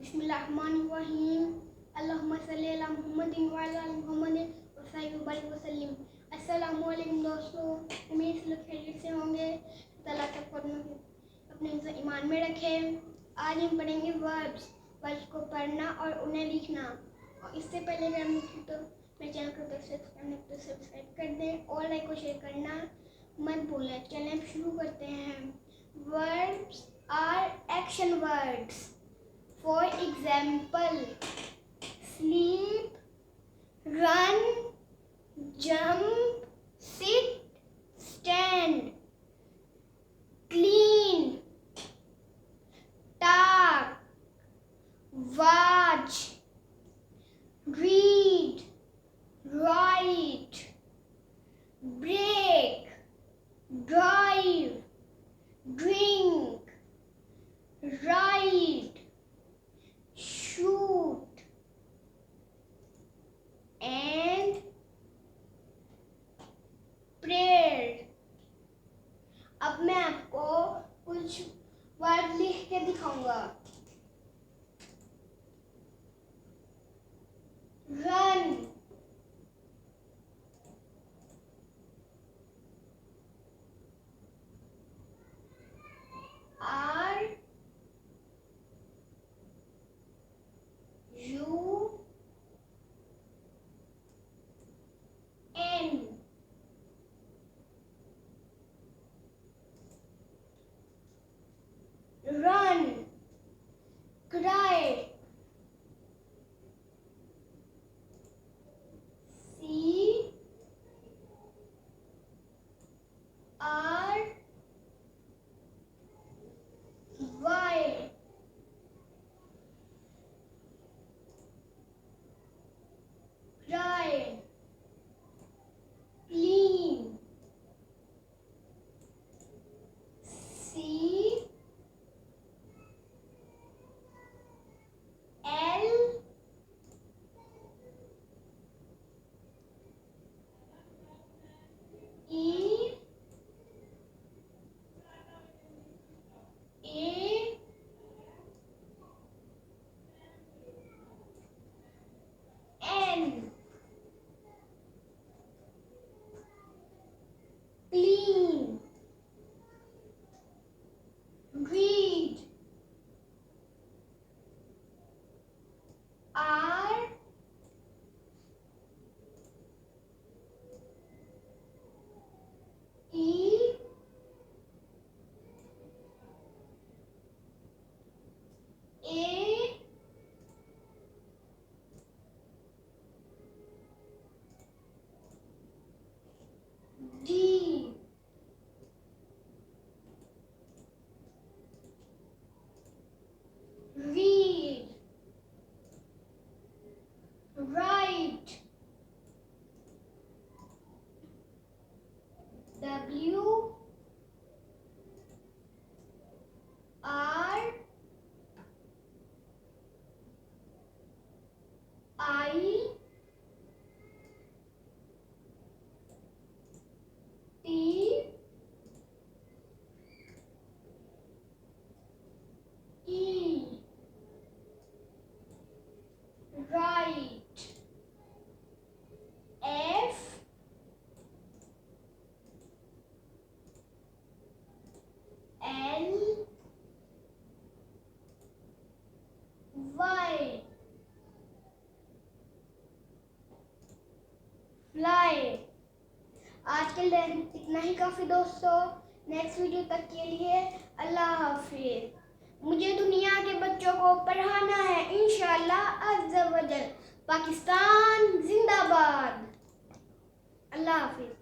بسم اللہ الرحمن الرحیم اللہم صلی علی محمد وعلی آل محمد وصحبہ وسلم۔ السلام علیکم دوستو، امید سے لوگ خیریت سے ہوں گے۔ اللہ کا فرما اپنے ایمان میں رکھے۔ آج ہم پڑھیں گے وربس کو پڑھنا اور انہیں لکھنا۔ اور اس سے پہلے اگر ہم لکھیں تو میرے چینل کو سبسکرائب کر دیں اور لائک اور شیئر کرنا مت بھولیں۔ چلیں شروع کرتے ہیں۔ Verbs are action words. For example, sleep, run, jump, sit, stand, clean, talk, watch, read, write, break, drive, drink, ride, shoot and prayer۔ اب میں آپ کو کچھ ورڈ لکھ کے دکھاؤں گا۔ رن، R U N, run, cry, C R Y, cry, clean, C L E A N, clean, read, R E A D, read, write, W R I T E, write, F L Y, fly۔ آج کے لیے اتنا ہی کافی دوستو۔ Next video تک کے لیے اللہ حافظ۔ مجھے دنیا کے بچوں کو پڑھانا ہے انشاءاللہ عز و جل۔ پاکستان زندہ باد۔ اللہ حافظ۔